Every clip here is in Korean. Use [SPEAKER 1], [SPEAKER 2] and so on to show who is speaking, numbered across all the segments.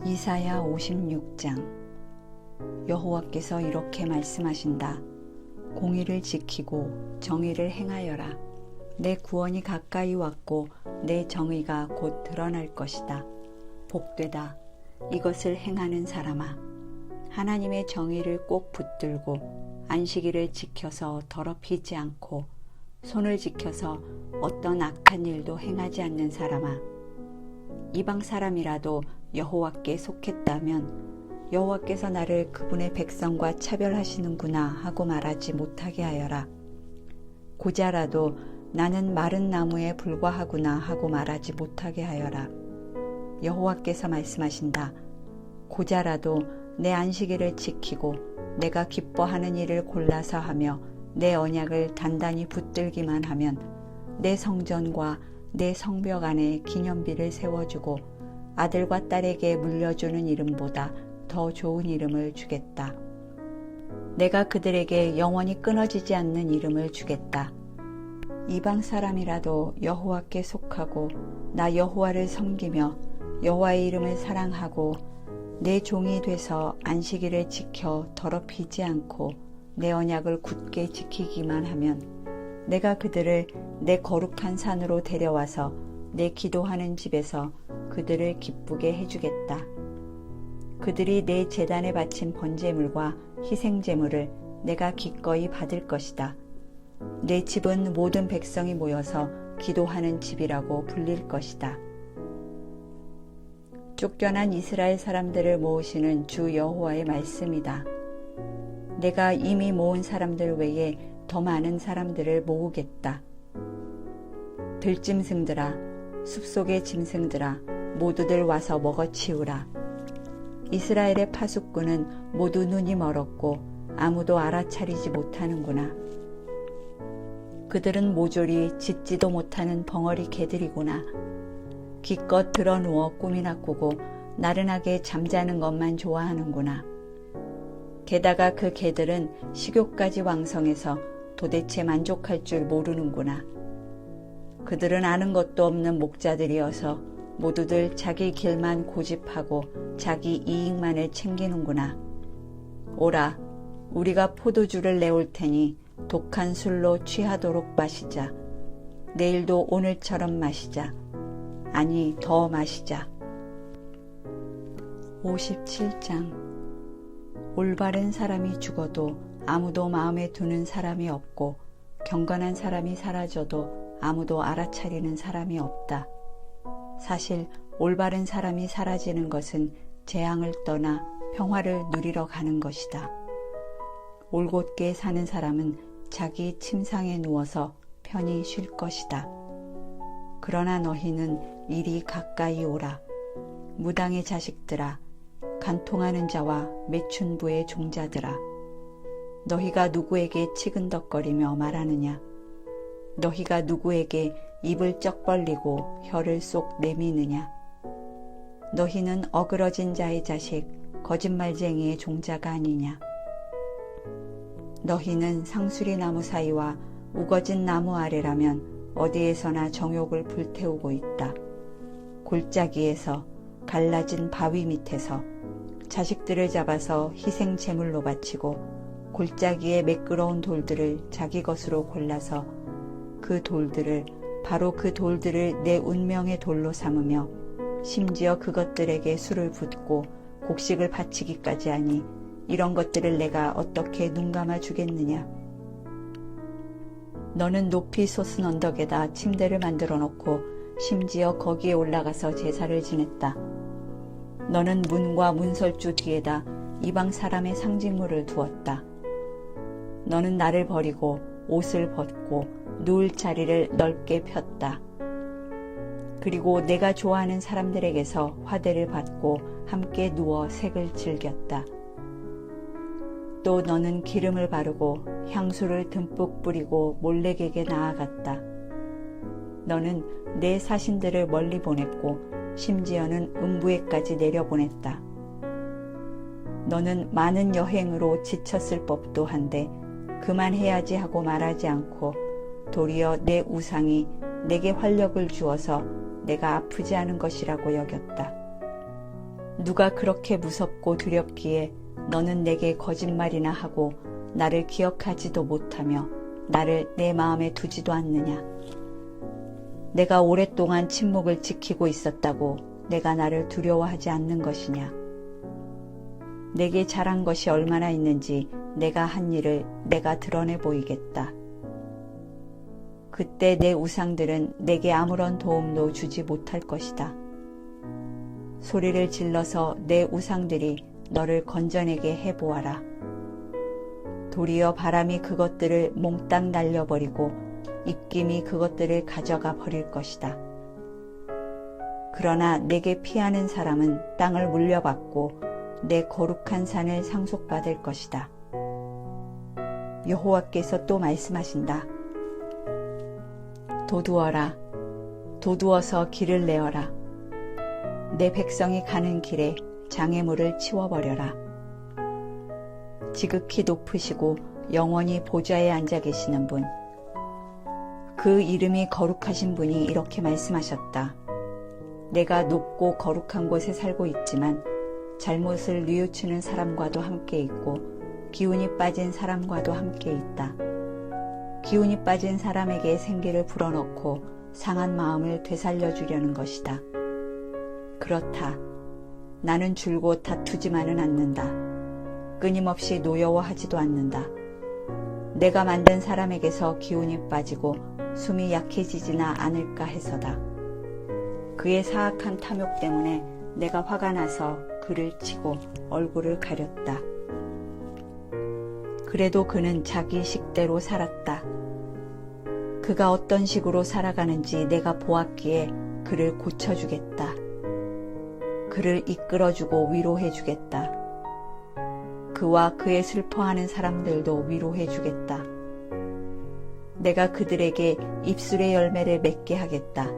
[SPEAKER 1] 이사야 56장. 여호와께서 이렇게 말씀하신다. 공의를 지키고 정의를 행하여라. 내 구원이 가까이 왔고 내 정의가 곧 드러날 것이다. 복되다. 이것을 행하는 사람아. 하나님의 정의를 꼭 붙들고 안식일을 지켜서 더럽히지 않고 손을 지켜서 어떤 악한 일도 행하지 않는 사람아. 이방 사람이라도 여호와께 속했다면 여호와께서 나를 그분의 백성과 차별하시는구나 하고 말하지 못하게 하여라. 고자라도 나는 마른 나무에 불과하구나 하고 말하지 못하게 하여라. 여호와께서 말씀하신다. 고자라도 내 안식일을 지키고 내가 기뻐하는 일을 골라서 하며 내 언약을 단단히 붙들기만 하면 내 성전과 내 성벽 안에 기념비를 세워주고 아들과 딸에게 물려주는 이름보다 더 좋은 이름을 주겠다. 내가 그들에게 영원히 끊어지지 않는 이름을 주겠다. 이방 사람이라도 여호와께 속하고 나 여호와를 섬기며 여호와의 이름을 사랑하고 내 종이 돼서 안식일을 지켜 더럽히지 않고 내 언약을 굳게 지키기만 하면 내가 그들을 내 거룩한 산으로 데려와서 내 기도하는 집에서 그들을 기쁘게 해주겠다. 그들이 내 제단에 바친 번제물과 희생제물을 내가 기꺼이 받을 것이다. 내 집은 모든 백성이 모여서 기도하는 집이라고 불릴 것이다. 쫓겨난 이스라엘 사람들을 모으시는 주 여호와의 말씀이다. 내가 이미 모은 사람들 외에 더 많은 사람들을 모으겠다. 들짐승들아, 숲속의 짐승들아, 모두들 와서 먹어치우라. 이스라엘의 파수꾼은 모두 눈이 멀었고 아무도 알아차리지 못하는구나. 그들은 모조리 짖지도 못하는 벙어리 개들이구나. 기껏 드러누워 꿈이나 꾸고 나른하게 잠자는 것만 좋아하는구나. 게다가 그 개들은 식욕까지 왕성해서 도대체 만족할 줄 모르는구나. 그들은 아는 것도 없는 목자들이어서 모두들 자기 길만 고집하고 자기 이익만을 챙기는구나. 오라, 우리가 포도주를 내올 테니 독한 술로 취하도록 마시자. 내일도 오늘처럼 마시자. 아니, 더 마시자. 57장. 올바른 사람이 죽어도 아무도 마음에 두는 사람이 없고 경건한 사람이 사라져도 아무도 알아차리는 사람이 없다. 사실 올바른 사람이 사라지는 것은 재앙을 떠나 평화를 누리러 가는 것이다. 올곧게 사는 사람은 자기 침상에 누워서 편히 쉴 것이다. 그러나 너희는 이리 가까이 오라. 무당의 자식들아, 간통하는 자와 매춘부의 종자들아, 너희가 누구에게 치근덕거리며 말하느냐? 너희가 누구에게 입을 쩍 벌리고 혀를 쏙 내미느냐? 너희는 어그러진 자의 자식, 거짓말쟁이의 종자가 아니냐? 너희는 상수리 나무 사이와 우거진 나무 아래라면 어디에서나 정욕을 불태우고 있다. 골짜기에서, 갈라진 바위 밑에서 자식들을 잡아서 희생 제물로 바치고 골짜기의 매끄러운 돌들을 자기 것으로 골라서 바로 그 돌들을 내 운명의 돌로 삼으며 심지어 그것들에게 술을 붓고 곡식을 바치기까지 하니 이런 것들을 내가 어떻게 눈감아 주겠느냐? 너는 높이 솟은 언덕에다 침대를 만들어 놓고 심지어 거기에 올라가서 제사를 지냈다. 너는 문과 문설주 뒤에다 이방 사람의 상징물을 두었다. 너는 나를 버리고 옷을 벗고 누울 자리를 넓게 폈다. 그리고 내가 좋아하는 사람들에게서 화대를 받고 함께 누워 색을 즐겼다. 또 너는 기름을 바르고 향수를 듬뿍 뿌리고 몰래에게 나아갔다. 너는 내 사신들을 멀리 보냈고 심지어는 음부에까지 내려보냈다. 너는 많은 여행으로 지쳤을 법도 한데 그만해야지 하고 말하지 않고 도리어 내 우상이 내게 활력을 주어서 내가 아프지 않은 것이라고 여겼다. 누가 그렇게 무섭고 두렵기에 너는 내게 거짓말이나 하고 나를 기억하지도 못하며 나를 내 마음에 두지도 않느냐. 내가 오랫동안 침묵을 지키고 있었다고 내가 나를 두려워하지 않는 것이냐. 내게 잘한 것이 얼마나 있는지 내가 한 일을 내가 드러내 보이겠다. 그때 내 우상들은 내게 아무런 도움도 주지 못할 것이다. 소리를 질러서 내 우상들이 너를 건져내게 해보아라. 도리어 바람이 그것들을 몽땅 날려버리고 입김이 그것들을 가져가 버릴 것이다. 그러나 내게 피하는 사람은 땅을 물려받고 내 거룩한 산을 상속받을 것이다. 여호와께서 또 말씀하신다. 도두어라. 도두어서 길을 내어라. 내 백성이 가는 길에 장애물을 치워버려라. 지극히 높으시고 영원히 보좌에 앉아 계시는 분, 그 이름이 거룩하신 분이 이렇게 말씀하셨다. 내가 높고 거룩한 곳에 살고 있지만 잘못을 뉘우치는 사람과도 함께 있고 기운이 빠진 사람과도 함께 있다. 기운이 빠진 사람에게 생기를 불어넣고 상한 마음을 되살려주려는 것이다. 그렇다. 나는 줄곧 다투지만은 않는다. 끊임없이 노여워하지도 않는다. 내가 만든 사람에게서 기운이 빠지고 숨이 약해지지나 않을까 해서다. 그의 사악한 탐욕 때문에 내가 화가 나서 그를 치고 얼굴을 가렸다. 그래도 그는 자기 식대로 살았다. 그가 어떤 식으로 살아가는지 내가 보았기에 그를 고쳐주겠다. 그를 이끌어주고 위로해주겠다. 그와 그의 슬퍼하는 사람들도 위로해주겠다. 내가 그들에게 입술의 열매를 맺게 하겠다.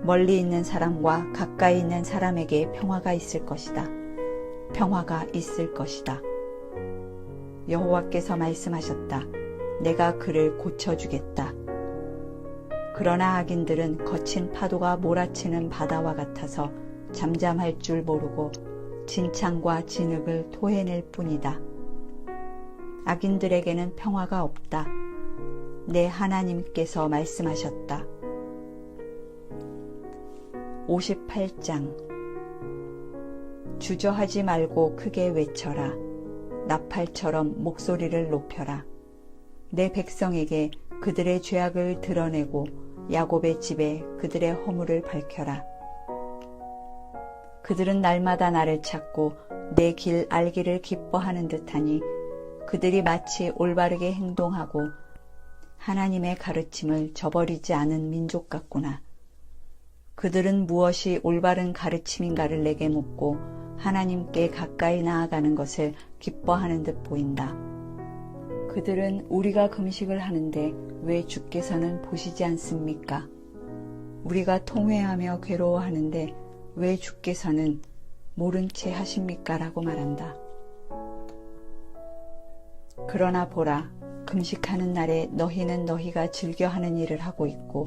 [SPEAKER 1] 멀리 있는 사람과 가까이 있는 사람에게 평화가 있을 것이다. 평화가 있을 것이다. 여호와께서 말씀하셨다. 내가 그를 고쳐주겠다. 그러나 악인들은 거친 파도가 몰아치는 바다와 같아서 잠잠할 줄 모르고 진창과 진흙을 토해낼 뿐이다. 악인들에게는 평화가 없다. 내 하나님께서 말씀하셨다. 58장. 주저하지 말고 크게 외쳐라. 나팔처럼 목소리를 높여라. 내 백성에게 그들의 죄악을 드러내고 야곱의 집에 그들의 허물을 밝혀라. 그들은 날마다 나를 찾고 내 길 알기를 기뻐하는 듯하니 그들이 마치 올바르게 행동하고 하나님의 가르침을 저버리지 않은 민족 같구나. 그들은 무엇이 올바른 가르침인가를 내게 묻고 하나님께 가까이 나아가는 것을 기뻐하는 듯 보인다. 그들은 우리가 금식을 하는데 왜 주께서는 보시지 않습니까? 우리가 통회하며 괴로워하는데 왜 주께서는 모른 채 하십니까? 라고 말한다. 그러나 보라, 금식하는 날에 너희는 너희가 즐겨하는 일을 하고 있고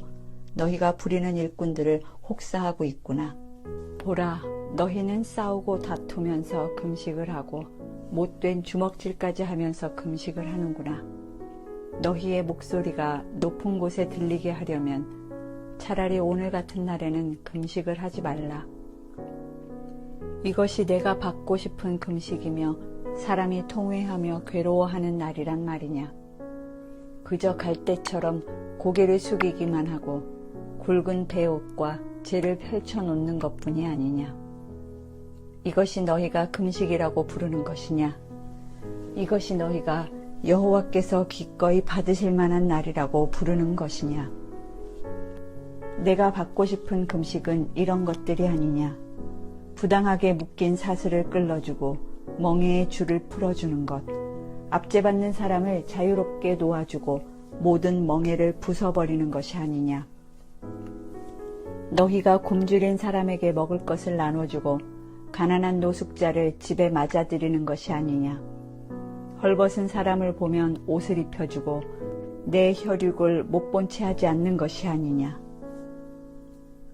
[SPEAKER 1] 너희가 부리는 일꾼들을 혹사하고 있구나. 보라, 너희는 싸우고 다투면서 금식을 하고 못된 주먹질까지 하면서 금식을 하는구나. 너희의 목소리가 높은 곳에 들리게 하려면 차라리 오늘 같은 날에는 금식을 하지 말라. 이것이 내가 받고 싶은 금식이며 사람이 통회하며 괴로워하는 날이란 말이냐. 그저 갈대처럼 고개를 숙이기만 하고 굵은 베옷과 재를 펼쳐놓는 것뿐이 아니냐. 이것이 너희가 금식이라고 부르는 것이냐. 이것이 너희가 여호와께서 기꺼이 받으실 만한 날이라고 부르는 것이냐. 내가 받고 싶은 금식은 이런 것들이 아니냐. 부당하게 묶인 사슬을 끌어주고 멍에의 줄을 풀어주는 것, 압제받는 사람을 자유롭게 놓아주고 모든 멍에를 부숴버리는 것이 아니냐. 너희가 굶주린 사람에게 먹을 것을 나눠주고 가난한 노숙자를 집에 맞아들이는 것이 아니냐. 헐벗은 사람을 보면 옷을 입혀주고 내 혈육을 못 본 채 하지 않는 것이 아니냐.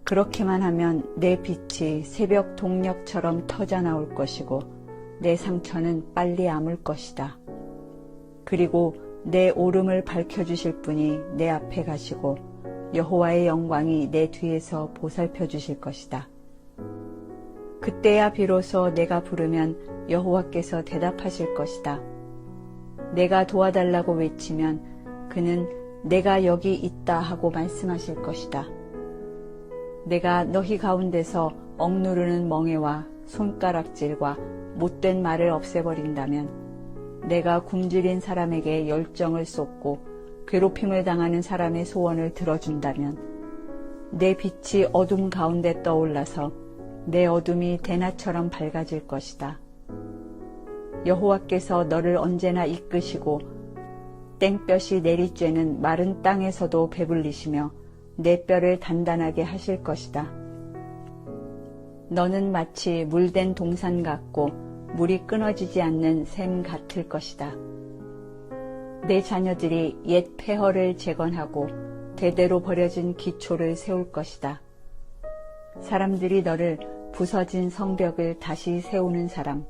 [SPEAKER 1] 그렇게만 하면 내 빛이 새벽 동력처럼 터져 나올 것이고 내 상처는 빨리 아물 것이다. 그리고 내 오름을 밝혀주실 분이 내 앞에 가시고 여호와의 영광이 내 뒤에서 보살펴 주실 것이다. 그때야 비로소 내가 부르면 여호와께서 대답하실 것이다. 내가 도와달라고 외치면 그는 내가 여기 있다 하고 말씀하실 것이다. 내가 너희 가운데서 억누르는 멍에와 손가락질과 못된 말을 없애버린다면 내가 굶주린 사람에게 열정을 쏟고 괴롭힘을 당하는 사람의 소원을 들어준다면 내 빛이 어둠 가운데 떠올라서 내 어둠이 대낮처럼 밝아질 것이다. 여호와께서 너를 언제나 이끄시고 땡볕이 내리쬐는 마른 땅에서도 배불리시며 내 뼈를 단단하게 하실 것이다. 너는 마치 물된 동산 같고 물이 끊어지지 않는 샘 같을 것이다. 내 자녀들이 옛 폐허를 재건하고 대대로 버려진 기초를 세울 것이다. 사람들이 너를 부서진 성벽을 다시 세우는 사람,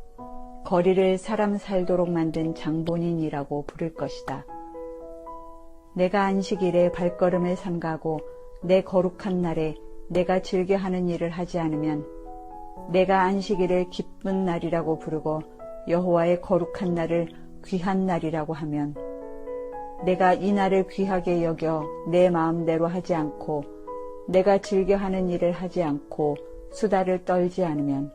[SPEAKER 1] 거리를 사람 살도록 만든 장본인이라고 부를 것이다. 내가 안식일에 발걸음을 삼가고 내 거룩한 날에 내가 즐겨 하는 일을 하지 않으면 내가 안식일을 기쁜 날이라고 부르고 여호와의 거룩한 날을 귀한 날이라고 하면 내가 이 날을 귀하게 여겨 내 마음대로 하지 않고 내가 즐겨 하는 일을 하지 않고 수다를 떨지 않으면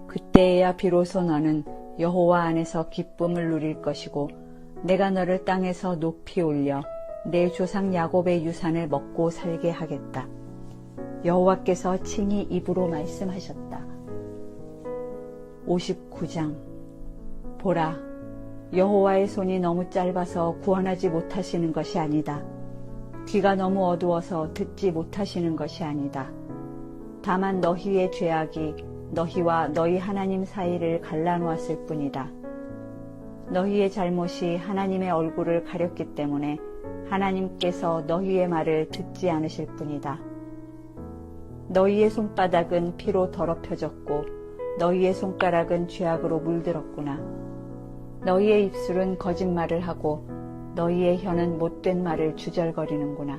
[SPEAKER 1] 그때에야 비로소 너는 여호와 안에서 기쁨을 누릴 것이고 내가 너를 땅에서 높이 올려 내 조상 야곱의 유산을 먹고 살게 하겠다. 여호와께서 친히 입으로 말씀하셨다. 59장. 보라, 여호와의 손이 너무 짧아서 구원하지 못하시는 것이 아니다. 귀가 너무 어두워서 듣지 못하시는 것이 아니다. 다만 너희의 죄악이 너희와 너희 하나님 사이를 갈라놓았을 뿐이다. 너희의 잘못이 하나님의 얼굴을 가렸기 때문에 하나님께서 너희의 말을 듣지 않으실 뿐이다. 너희의 손바닥은 피로 더럽혀졌고 너희의 손가락은 죄악으로 물들었구나. 너희의 입술은 거짓말을 하고 너희의 혀는 못된 말을 주절거리는구나.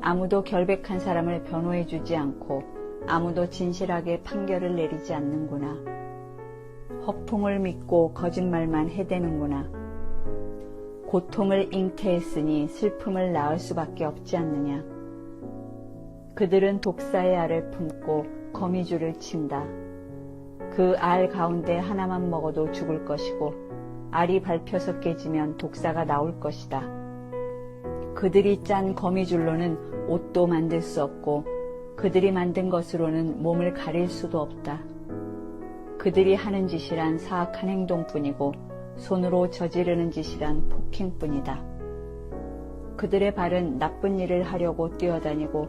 [SPEAKER 1] 아무도 결백한 사람을 변호해 주지 않고 아무도 진실하게 판결을 내리지 않는구나. 허풍을 믿고 거짓말만 해대는구나. 고통을 잉태했으니 슬픔을 낳을 수밖에 없지 않느냐. 그들은 독사의 알을 품고 거미줄을 친다. 그 알 가운데 하나만 먹어도 죽을 것이고 알이 밟혀서 깨지면 독사가 나올 것이다. 그들이 짠 거미줄로는 옷도 만들 수 없고 그들이 만든 것으로는 몸을 가릴 수도 없다. 그들이 하는 짓이란 사악한 행동뿐이고 손으로 저지르는 짓이란 폭행뿐이다. 그들의 발은 나쁜 일을 하려고 뛰어다니고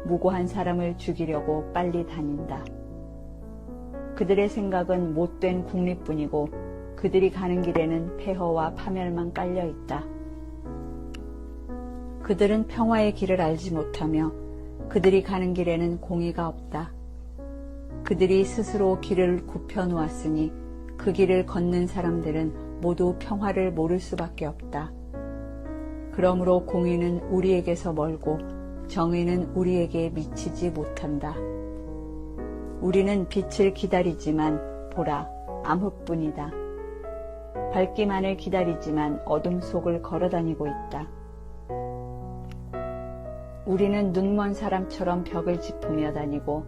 [SPEAKER 1] 무고한 사람을 죽이려고 빨리 다닌다. 그들의 생각은 못된 국리뿐이고 그들이 가는 길에는 폐허와 파멸만 깔려 있다. 그들은 평화의 길을 알지 못하며 그들이 가는 길에는 공의가 없다. 그들이 스스로 길을 굽혀 놓았으니 그 길을 걷는 사람들은 모두 평화를 모를 수밖에 없다. 그러므로 공의는 우리에게서 멀고 정의는 우리에게 미치지 못한다. 우리는 빛을 기다리지만 보라, 암흑뿐이다. 밝기만을 기다리지만 어둠 속을 걸어다니고 있다. 우리는 눈먼 사람처럼 벽을 짚으며 다니고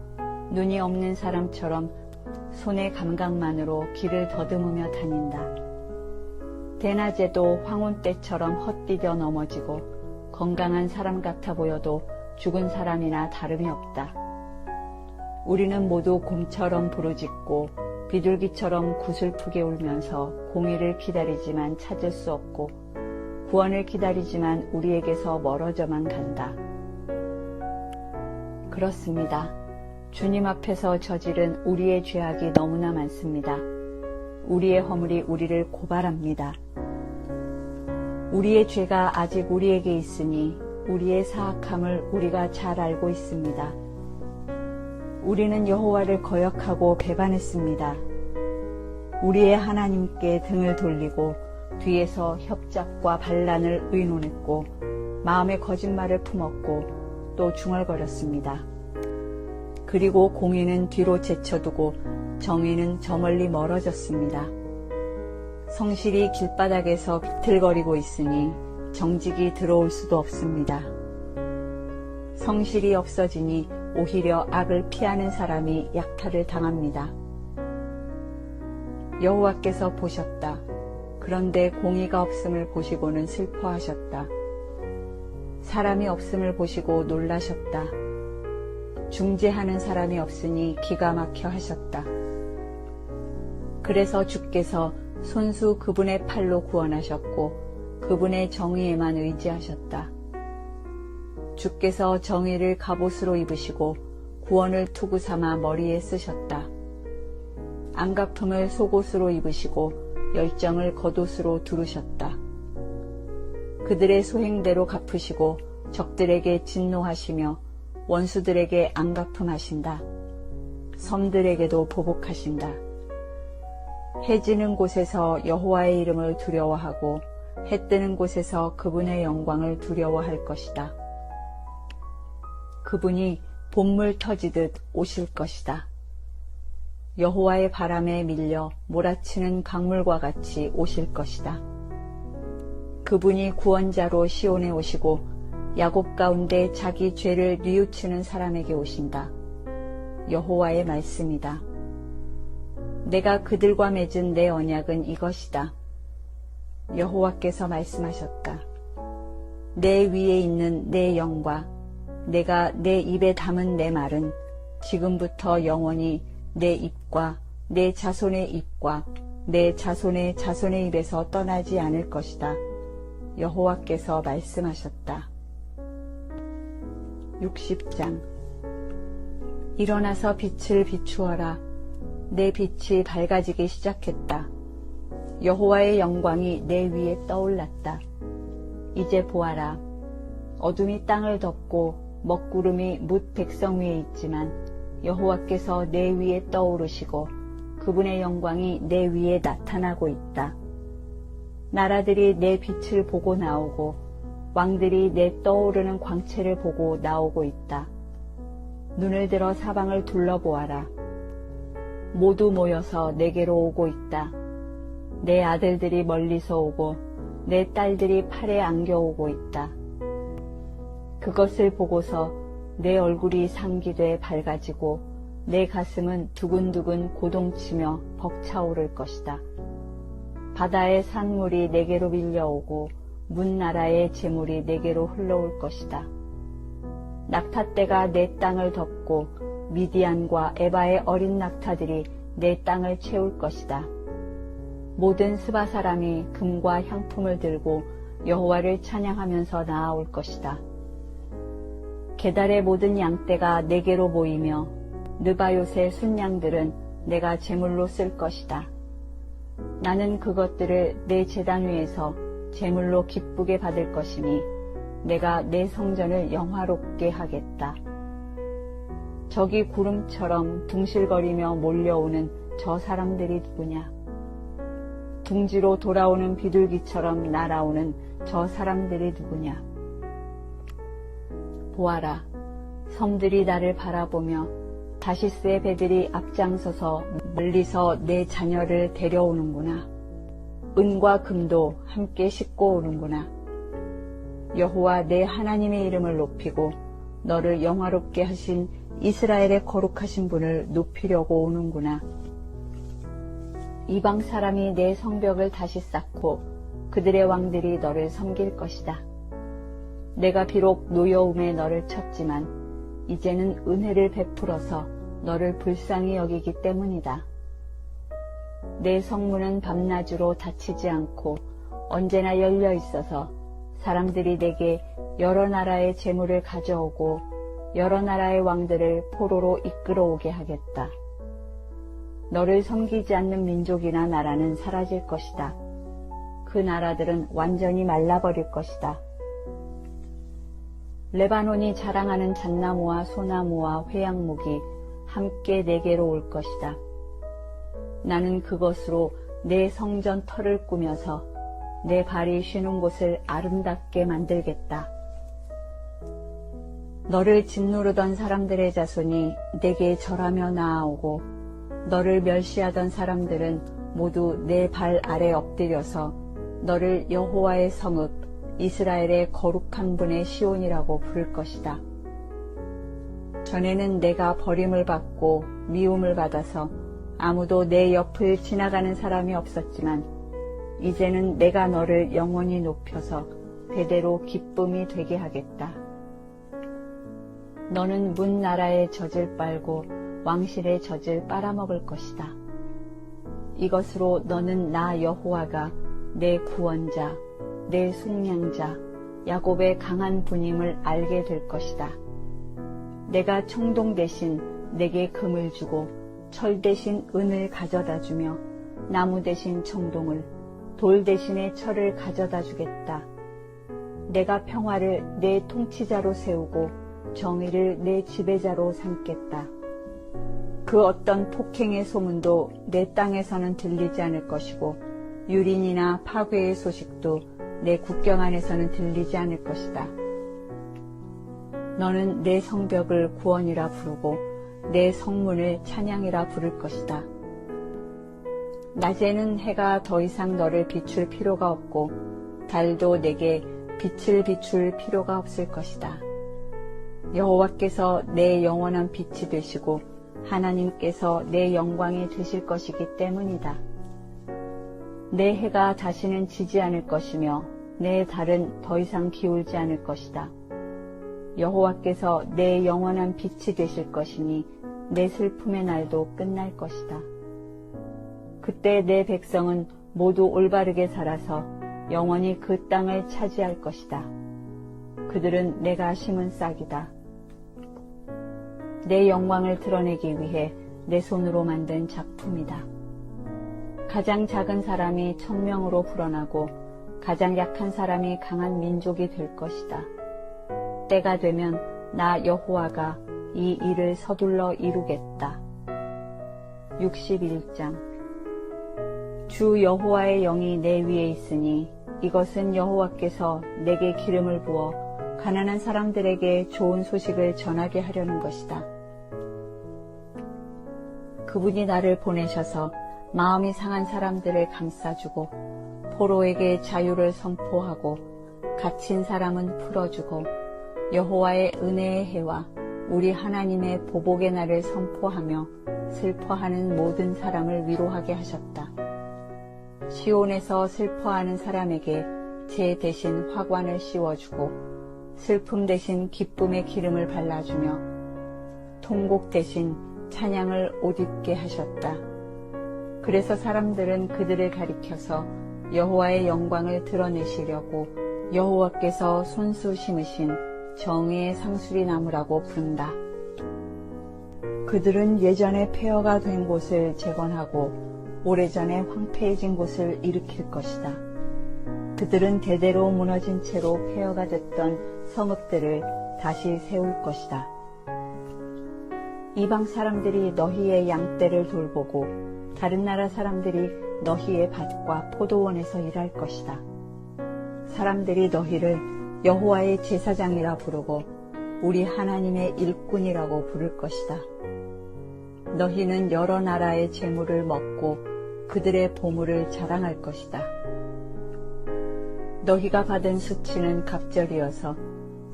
[SPEAKER 1] 눈이 없는 사람처럼 손의 감각만으로 길을 더듬으며 다닌다. 대낮에도 황혼 때처럼 헛디뎌 넘어지고 건강한 사람 같아 보여도 죽은 사람이나 다름이 없다. 우리는 모두 곰처럼 부르짖고 비둘기처럼 구슬프게 울면서 공의를 기다리지만 찾을 수 없고 구원을 기다리지만 우리에게서 멀어져만 간다. 그렇습니다. 주님 앞에서 저지른 우리의 죄악이 너무나 많습니다. 우리의 허물이 우리를 고발합니다. 우리의 죄가 아직 우리에게 있으니 우리의 사악함을 우리가 잘 알고 있습니다. 우리는 여호와를 거역하고 배반했습니다. 우리의 하나님께 등을 돌리고 뒤에서 협잡과 반란을 의논했고 마음에 거짓말을 품었고 또 중얼거렸습니다. 그리고 공의는 뒤로 제쳐두고 정의는 저 멀리 멀어졌습니다. 성실이 길바닥에서 비틀거리고 있으니 정직이 들어올 수도 없습니다. 성실이 없어지니 오히려 악을 피하는 사람이 약탈을 당합니다. 여호와께서 보셨다. 그런데 공의가 없음을 보시고는 슬퍼하셨다. 사람이 없음을 보시고 놀라셨다. 중재하는 사람이 없으니 기가 막혀 하셨다. 그래서 주께서 손수 그분의 팔로 구원하셨고 그분의 정의에만 의지하셨다. 주께서 정의를 갑옷으로 입으시고 구원을 투구 삼아 머리에 쓰셨다. 안갚음을 속옷으로 입으시고 열정을 겉옷으로 두르셨다. 그들의 소행대로 갚으시고 적들에게 진노하시며 원수들에게 안갚음하신다. 섬들에게도 보복하신다. 해 지는 곳에서 여호와의 이름을 두려워하고 해 뜨는 곳에서 그분의 영광을 두려워할 것이다. 그분이 봇물 터지듯 오실 것이다. 여호와의 바람에 밀려 몰아치는 강물과 같이 오실 것이다. 그분이 구원자로 시온에 오시고 야곱 가운데 자기 죄를 뉘우치는 사람에게 오신다. 여호와의 말씀이다. 내가 그들과 맺은 내 언약은 이것이다. 여호와께서 말씀하셨다. 내 위에 있는 내 영과 내가 내 입에 담은 내 말은 지금부터 영원히 내 입과 내 자손의 입과 내 자손의 자손의 입에서 떠나지 않을 것이다. 여호와께서 말씀하셨다. 60장. 일어나서 빛을 비추어라. 내 빛이 밝아지기 시작했다. 여호와의 영광이 내 위에 떠올랐다. 이제 보아라. 어둠이 땅을 덮고 먹구름이 뭇 백성 위에 있지만 여호와께서 내 위에 떠오르시고 그분의 영광이 내 위에 나타나고 있다. 나라들이 내 빛을 보고 나오고 왕들이 내 떠오르는 광채를 보고 나오고 있다. 눈을 들어 사방을 둘러보아라. 모두 모여서 내게로 오고 있다. 내 아들들이 멀리서 오고 내 딸들이 팔에 안겨오고 있다. 그것을 보고서 내 얼굴이 상기돼 밝아지고 내 가슴은 두근두근 고동치며 벅차오를 것이다. 바다의 산물이 내게로 밀려오고 문나라의 재물이 내게로 흘러올 것이다. 낙타떼가 내 땅을 덮고 미디안과 에바의 어린 낙타들이 내 땅을 채울 것이다. 모든 스바 사람이 금과 향품을 들고 여호와를 찬양하면서 나아올 것이다. 게달의 모든 양떼가 내게로 모이며 느바요의 순양들은 내가 제물로 쓸 것이다. 나는 그것들을 내 제단 위에서 제물로 기쁘게 받을 것이니 내가 내 성전을 영화롭게 하겠다. 저기 구름처럼 둥실거리며 몰려오는 저 사람들이 누구냐? 둥지로 돌아오는 비둘기처럼 날아오는 저 사람들이 누구냐? 보아라, 섬들이 나를 바라보며 다시스의 배들이 앞장서서 멀리서 내 자녀를 데려오는구나. 은과 금도 함께 싣고 오는구나. 여호와 내 하나님의 이름을 높이고 너를 영화롭게 하신 이스라엘의 거룩하신 분을 높이려고 오는구나. 이방 사람이 내 성벽을 다시 쌓고 그들의 왕들이 너를 섬길 것이다. 내가 비록 노여움에 너를 쳤지만 이제는 은혜를 베풀어서 너를 불쌍히 여기기 때문이다. 내 성문은 밤낮으로 닫히지 않고 언제나 열려 있어서 사람들이 내게 여러 나라의 재물을 가져오고 여러 나라의 왕들을 포로로 이끌어오게 하겠다. 너를 섬기지 않는 민족이나 나라는 사라질 것이다. 그 나라들은 완전히 말라버릴 것이다. 레바논이 자랑하는 잣나무와 소나무와 회양목이 함께 내게로 올 것이다. 나는 그것으로 내 성전 터를 꾸며서 내 발이 쉬는 곳을 아름답게 만들겠다. 너를 짓누르던 사람들의 자손이 내게 절하며 나아오고 너를 멸시하던 사람들은 모두 내 발 아래 엎드려서 너를 여호와의 성읍 이스라엘의 거룩한 분의 시온이라고 부를 것이다. 전에는 내가 버림을 받고 미움을 받아서 아무도 내 옆을 지나가는 사람이 없었지만 이제는 내가 너를 영원히 높여서 대대로 기쁨이 되게 하겠다. 너는 문 나라의 젖을 빨고 왕실의 젖을 빨아먹을 것이다. 이것으로 너는 나 여호와가 내 구원자, 내 속량자, 야곱의 강한 분임을 알게 될 것이다. 내가 청동 대신 내게 금을 주고 철 대신 은을 가져다 주며 나무 대신 청동을, 돌 대신에 철을 가져다 주겠다. 내가 평화를 내 통치자로 세우고 정의를 내 지배자로 삼겠다. 그 어떤 폭행의 소문도 내 땅에서는 들리지 않을 것이고 유린이나 파괴의 소식도 내 국경 안에서는 들리지 않을 것이다. 너는 내 성벽을 구원이라 부르고 내 성문을 찬양이라 부를 것이다. 낮에는 해가 더 이상 너를 비출 필요가 없고 달도 내게 빛을 비출 필요가 없을 것이다. 여호와께서 내 영원한 빛이 되시고 하나님께서 내 영광이 되실 것이기 때문이다. 내 해가 다시는 지지 않을 것이며 내 달은 더 이상 기울지 않을 것이다. 여호와께서 내 영원한 빛이 되실 것이니 내 슬픔의 날도 끝날 것이다. 그때 내 백성은 모두 올바르게 살아서 영원히 그 땅을 차지할 것이다. 그들은 내가 심은 싹이다. 내 영광을 드러내기 위해 내 손으로 만든 작품이다. 가장 작은 사람이 천명으로 불어나고 가장 약한 사람이 강한 민족이 될 것이다. 때가 되면 나 여호와가 이 일을 서둘러 이루겠다. 61장 주 여호와의 영이 내 위에 있으니 이것은 여호와께서 내게 기름을 부어 가난한 사람들에게 좋은 소식을 전하게 하려는 것이다. 그분이 나를 보내셔서 마음이 상한 사람들을 감싸주고 포로에게 자유를 선포하고 갇힌 사람은 풀어주고 여호와의 은혜의 해와 우리 하나님의 보복의 날을 선포하며 슬퍼하는 모든 사람을 위로하게 하셨다. 시온에서 슬퍼하는 사람에게 제 대신 화관을 씌워주고 슬픔 대신 기쁨의 기름을 발라주며 통곡 대신 찬양을 옷입게 하셨다. 그래서 사람들은 그들을 가리켜서 여호와의 영광을 드러내시려고 여호와께서 손수 심으신 정의의 상수리 나무라고 부른다. 그들은 예전에 폐허가 된 곳을 재건하고 오래전에 황폐해진 곳을 일으킬 것이다. 그들은 대대로 무너진 채로 폐허가 됐던 성읍들을 다시 세울 것이다. 이방 사람들이 너희의 양떼를 돌보고 다른 나라 사람들이 너희의 밭과 포도원에서 일할 것이다. 사람들이 너희를 여호와의 제사장이라 부르고 우리 하나님의 일꾼이라고 부를 것이다. 너희는 여러 나라의 재물을 먹고 그들의 보물을 자랑할 것이다. 너희가 받은 수치는 갑절이어서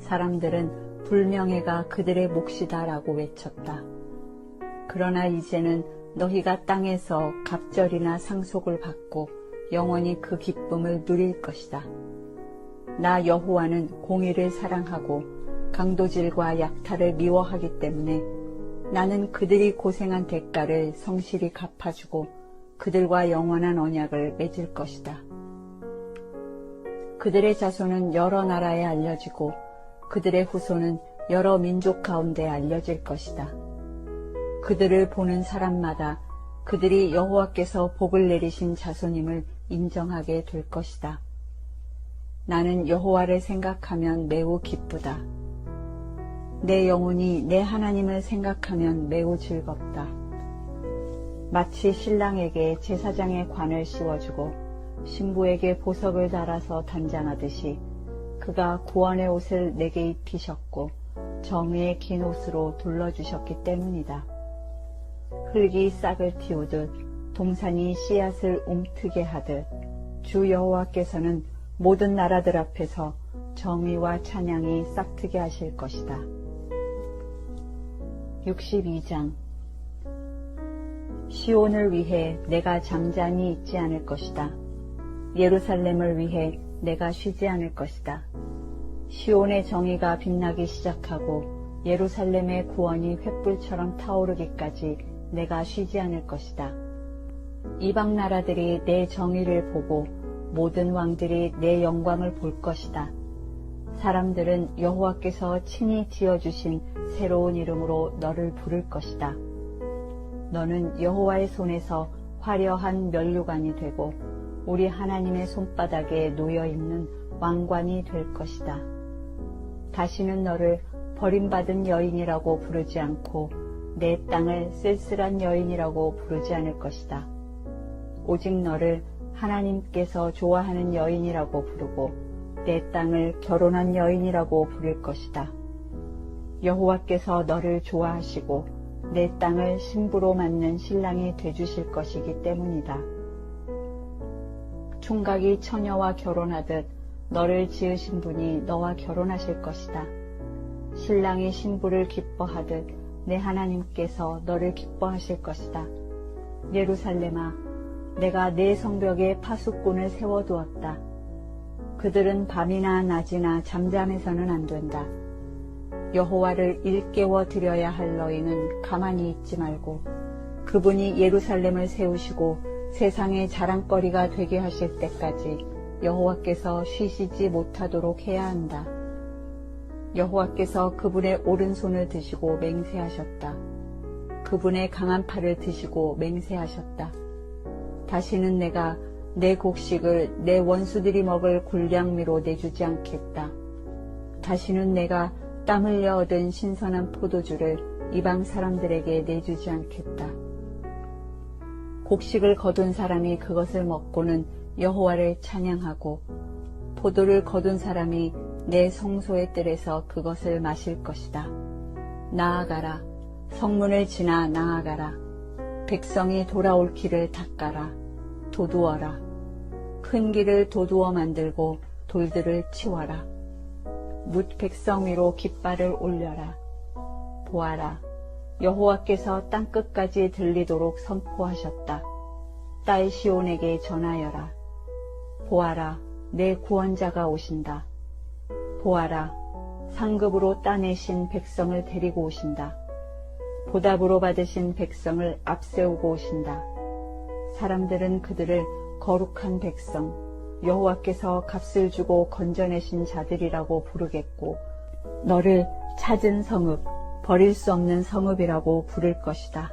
[SPEAKER 1] 사람들은 불명예가 그들의 몫이다라고 외쳤다. 그러나 이제는 너희가 땅에서 갑절이나 상속을 받고 영원히 그 기쁨을 누릴 것이다. 나 여호와는 공의를 사랑하고 강도질과 약탈을 미워하기 때문에 나는 그들이 고생한 대가를 성실히 갚아주고 그들과 영원한 언약을 맺을 것이다. 그들의 자손은 여러 나라에 알려지고 그들의 후손은 여러 민족 가운데 알려질 것이다. 그들을 보는 사람마다 그들이 여호와께서 복을 내리신 자손임을 인정하게 될 것이다. 나는 여호와를 생각하면 매우 기쁘다. 내 영혼이 내 하나님을 생각하면 매우 즐겁다. 마치 신랑에게 제사장의 관을 씌워주고 신부에게 보석을 달아서 단장하듯이 그가 구원의 옷을 내게 입히셨고 정의의 긴 옷으로 둘러주셨기 때문이다. 흙이 싹을 틔우듯 동산이 씨앗을 움트게 하듯 주 여호와께서는 모든 나라들 앞에서 정의와 찬양이 싹트게 하실 것이다. 62장 시온을 위해 내가 잠잠히 있지 않을 것이다. 예루살렘을 위해 내가 쉬지 않을 것이다. 시온의 정의가 빛나기 시작하고 예루살렘의 구원이 횃불처럼 타오르기까지 내가 쉬지 않을 것이다. 이방 나라들이 내 정의를 보고 모든 왕들이 내 영광을 볼 것이다. 사람들은 여호와께서 친히 지어주신 새로운 이름으로 너를 부를 것이다. 너는 여호와의 손에서 화려한 면류관이 되고 우리 하나님의 손바닥에 놓여있는 왕관이 될 것이다. 다시는 너를 버림받은 여인이라고 부르지 않고 내 땅을 쓸쓸한 여인이라고 부르지 않을 것이다. 오직 너를 하나님께서 좋아하는 여인이라고 부르고 내 땅을 결혼한 여인이라고 부를 것이다. 여호와께서 너를 좋아하시고 내 땅을 신부로 맞는 신랑이 되주실 것이기 때문이다. 총각이 처녀와 결혼하듯 너를 지으신 분이 너와 결혼하실 것이다. 신랑이 신부를 기뻐하듯 내 하나님께서 너를 기뻐하실 것이다. 예루살렘아, 내가 내 성벽에 파수꾼을 세워두었다. 그들은 밤이나 낮이나 잠잠해서는 안 된다. 여호와를 일깨워 드려야 할 너희는 가만히 있지 말고 그분이 예루살렘을 세우시고 세상의 자랑거리가 되게 하실 때까지 여호와께서 쉬시지 못하도록 해야 한다. 여호와께서 그분의 오른손을 드시고 맹세하셨다. 그분의 강한 팔을 드시고 맹세하셨다. 다시는 내가 내 곡식을 내 원수들이 먹을 굴량미로 내주지 않겠다. 다시는 내가 땀 흘려 얻은 신선한 포도주를 이방 사람들에게 내주지 않겠다. 곡식을 거둔 사람이 그것을 먹고는 여호와를 찬양하고 포도를 거둔 사람이 내 성소의 뜰에서 그것을 마실 것이다. 나아가라. 성문을 지나 나아가라. 백성이 돌아올 길을 닦아라. 도두어라. 큰 길을 도두어 만들고 돌들을 치워라. 뭇 백성 위로 깃발을 올려라. 보아라. 여호와께서 땅끝까지 들리도록 선포하셨다. 딸 시온에게 전하여라. 보아라. 내 구원자가 오신다. 보아라. 상급으로 따내신 백성을 데리고 오신다. 보답으로 받으신 백성을 앞세우고 오신다. 사람들은 그들을 거룩한 백성, 여호와께서 값을 주고 건져내신 자들이라고 부르겠고 너를 찾은 성읍, 버릴 수 없는 성읍이라고 부를 것이다.